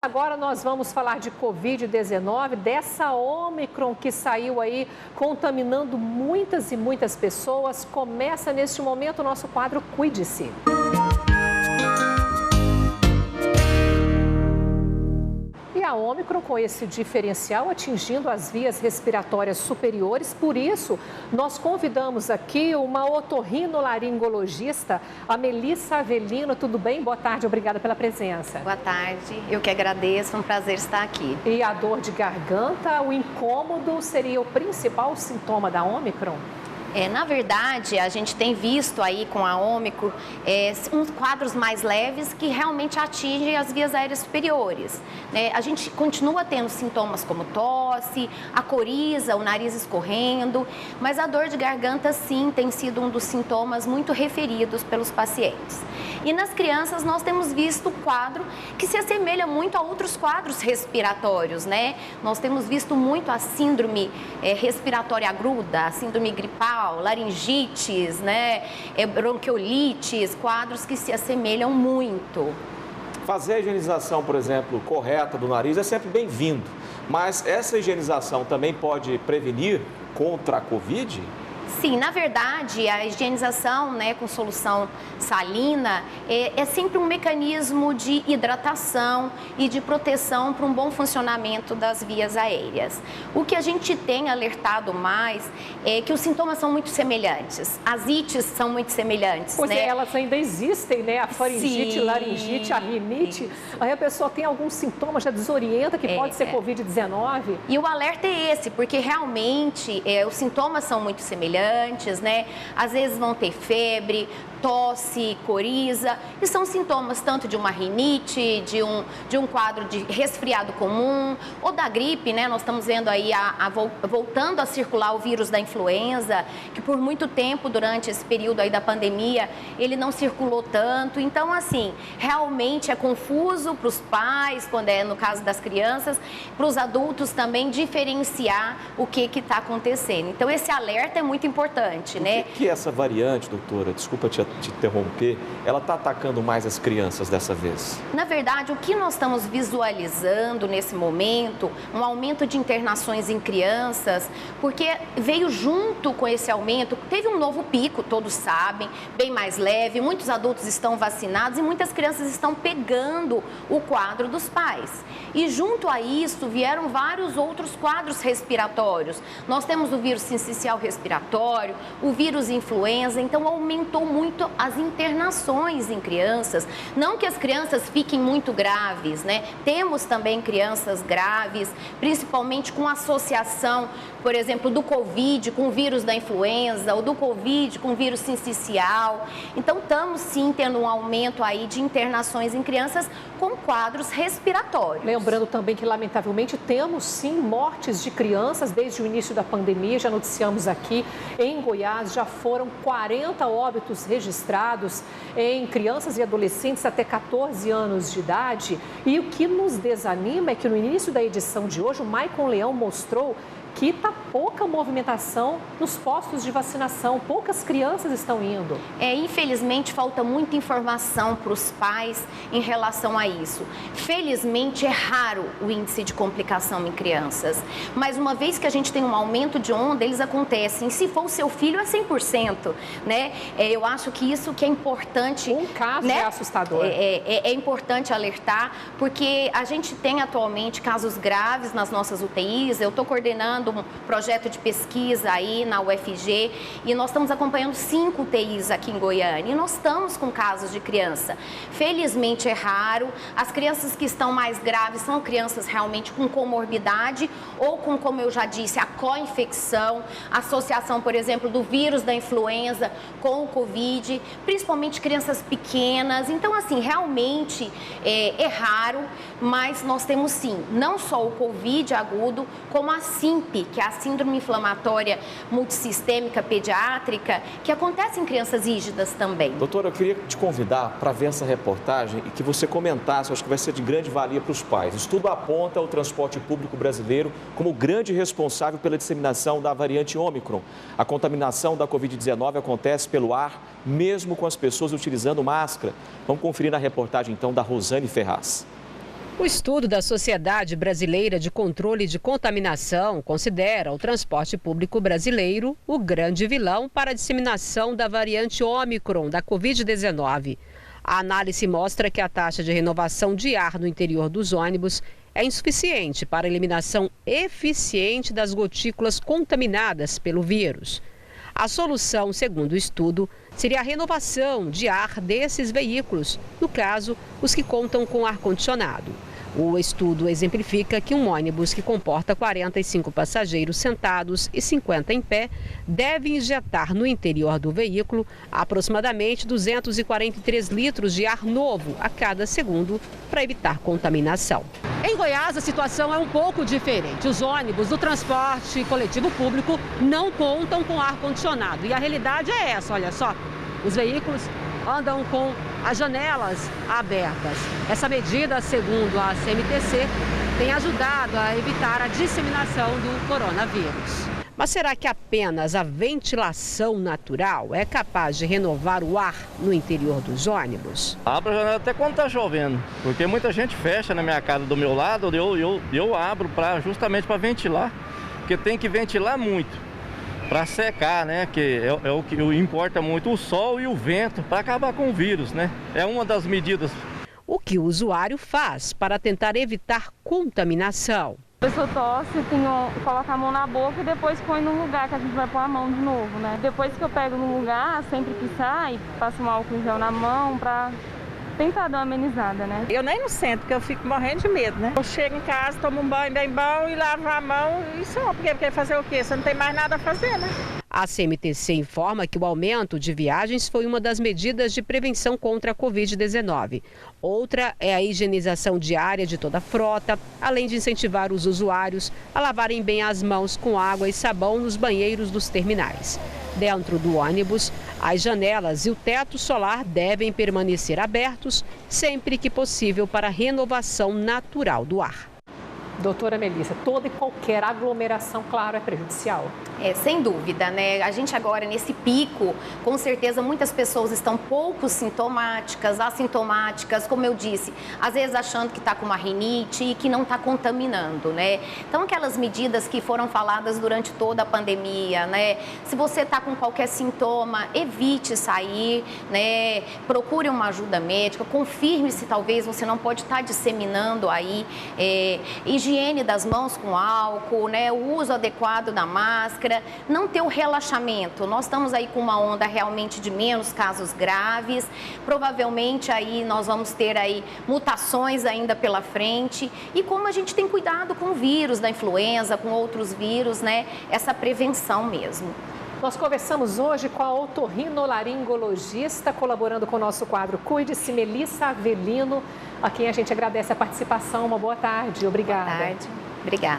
Agora nós vamos falar de Covid-19, dessa Ômicron que saiu aí contaminando muitas e muitas pessoas. Começa neste momento o nosso quadro Cuide-se. E a Ômicron com esse diferencial atingindo as vias respiratórias superiores. Por isso, nós convidamos aqui uma otorrinolaringologista, a Melissa Avelino. Tudo bem? Boa tarde, obrigada pela presença. Boa tarde, eu que agradeço, é um prazer estar aqui. E a dor de garganta, o incômodo seria o principal sintoma da Ômicron? Na verdade, a gente tem visto aí com a Ômicron uns quadros mais leves que realmente atingem as vias aéreas superiores. A gente continua tendo sintomas como tosse, a coriza, o nariz escorrendo, mas a dor de garganta sim tem sido um dos sintomas muito referidos pelos pacientes. E nas crianças nós temos visto um quadro que se assemelha muito a outros quadros respiratórios, Nós temos visto muito a síndrome respiratória aguda, a síndrome gripal, laringites, bronquiolites, quadros que se assemelham muito. Fazer a higienização, por exemplo, correta do nariz é sempre bem-vindo, mas essa higienização também pode prevenir contra a Covid? Sim, na verdade, a higienização com solução salina é sempre um mecanismo de hidratação e de proteção para um bom funcionamento das vias aéreas. O que a gente tem alertado mais é que os sintomas são muito semelhantes, as ites são muito semelhantes. Pois é, elas ainda existem, A faringite, Sim, laringite, a rinite. Aí a pessoa tem alguns sintomas, já desorienta que pode ser Covid-19. E o alerta é esse, porque realmente os sintomas são muito semelhantes. Às vezes vão ter febre, tosse, coriza, e são sintomas tanto de uma rinite, de um quadro de resfriado comum ou da gripe, Nós estamos vendo aí voltando a circular o vírus da influenza, que por muito tempo durante esse período aí da pandemia, ele não circulou tanto. Então, assim, realmente é confuso para os pais, quando é no caso das crianças, para os adultos também diferenciar o que está acontecendo. Então, esse alerta é muito importante, O que essa variante, doutora, desculpa te interromper, ela está atacando mais as crianças dessa vez? Na verdade, o que nós estamos visualizando nesse momento, um aumento de internações em crianças, porque veio junto com esse aumento, teve um novo pico, todos sabem, bem mais leve, muitos adultos estão vacinados e muitas crianças estão pegando o quadro dos pais. E junto a isso vieram vários outros quadros respiratórios. Nós temos o vírus sincicial respiratório, o vírus influenza, então aumentou muito as internações em crianças. Não que as crianças fiquem muito graves, Temos também crianças graves, principalmente com associação, por exemplo, do Covid com o vírus da influenza ou do Covid com o vírus sincicial. Então, estamos sim tendo um aumento aí de internações em crianças com quadros respiratórios. Lembrando também que, lamentavelmente, temos sim mortes de crianças desde o início da pandemia. Já noticiamos aqui em Goiás, já foram 40 óbitos registrados em crianças e adolescentes até 14 anos de idade. E o que nos desanima é que no início da edição de hoje, o Maicon Leão mostrou que está pouca movimentação nos postos de vacinação, poucas crianças estão indo. Infelizmente, falta muita informação para os pais em relação a isso. Felizmente, é raro o índice de complicação em crianças, mas uma vez que a gente tem um aumento de onda, eles acontecem. Se for o seu filho, é 100%, Eu acho que isso que é importante. Um caso é assustador. É importante alertar, porque a gente tem atualmente casos graves nas nossas UTIs. Eu estou coordenando um projeto de pesquisa aí na UFG e nós estamos acompanhando 5 UTIs aqui em Goiânia e nós estamos com casos de criança. Felizmente é raro, as crianças que estão mais graves são crianças realmente com comorbidade ou com, como eu já disse, a co-infecção, associação, por exemplo, do vírus da influenza com o Covid, principalmente crianças pequenas. Então, assim, realmente é raro, mas nós temos sim, não só o Covid agudo, como a SIMP, que é a síndrome inflamatória multissistêmica pediátrica, que acontece em crianças rígidas também. Doutora, eu queria te convidar para ver essa reportagem e que você comentasse, acho que vai ser de grande valia para os pais. O estudo aponta o transporte público brasileiro como grande responsável pela disseminação da variante Ômicron. A contaminação da Covid-19 acontece pelo ar, mesmo com as pessoas utilizando máscara. Vamos conferir na reportagem, então, da Rosane Ferraz. O estudo da Sociedade Brasileira de Controle de Contaminação considera o transporte público brasileiro o grande vilão para a disseminação da variante Ômicron da Covid-19. A análise mostra que a taxa de renovação de ar no interior dos ônibus é insuficiente para a eliminação eficiente das gotículas contaminadas pelo vírus. A solução, segundo o estudo, seria a renovação de ar desses veículos, no caso, os que contam com ar-condicionado. O estudo exemplifica que um ônibus que comporta 45 passageiros sentados e 50 em pé deve injetar no interior do veículo aproximadamente 243 litros de ar novo a cada segundo para evitar contaminação. Em Goiás, a situação é um pouco diferente. Os ônibus do transporte coletivo público não contam com ar-condicionado. E a realidade é essa, olha só. Os veículos andam com as janelas abertas. Essa medida, segundo a CMTC, tem ajudado a evitar a disseminação do coronavírus. Mas será que apenas a ventilação natural é capaz de renovar o ar no interior dos ônibus? Abro a janela até quando está chovendo, porque muita gente fecha na minha casa do meu lado, eu abro justamente para ventilar, porque tem que ventilar muito. Para secar, né? Que é o que importa muito, o sol e o vento, para acabar com o vírus, né? É uma das medidas. O que o usuário faz para tentar evitar contaminação? A pessoa tosse, coloca a mão na boca e depois põe num lugar que a gente vai pôr a mão de novo, né? Depois que eu pego no lugar, sempre que sai, passo um álcool em gel na mão para tentar dar uma amenizada, né? Eu nem no centro, porque eu fico morrendo de medo, né? Eu chego em casa, tomo um banho bem bom e lavo a mão e só, porque fazer o quê? Você não tem mais nada a fazer, né? A CMTC informa que o aumento de viagens foi uma das medidas de prevenção contra a Covid-19. Outra é a higienização diária de toda a frota, além de incentivar os usuários a lavarem bem as mãos com água e sabão nos banheiros dos terminais. Dentro do ônibus, as janelas e o teto solar devem permanecer abertos sempre que possível para a renovação natural do ar. Doutora Melissa, toda e qualquer aglomeração, claro, é prejudicial. Sem dúvida, né? A gente agora, nesse pico, com certeza muitas pessoas estão pouco sintomáticas, assintomáticas, como eu disse, às vezes achando que está com uma rinite e que não está contaminando, né? Então, aquelas medidas que foram faladas durante toda a pandemia, né? Se você está com qualquer sintoma, evite sair, né? Procure uma ajuda médica, confirme se talvez você não pode estar disseminando aí, higiene das mãos com álcool, né? O uso adequado da máscara, não ter o relaxamento. Nós estamos aí com uma onda realmente de menos casos graves, provavelmente aí nós vamos ter aí mutações ainda pela frente e como a gente tem cuidado com o vírus da influenza, com outros vírus, né? Essa prevenção mesmo. Nós conversamos hoje com a otorrinolaringologista, colaborando com o nosso quadro Cuide-se, Melissa Avelino, a quem a gente agradece a participação. Uma boa tarde. Obrigada. Boa tarde. Obrigada.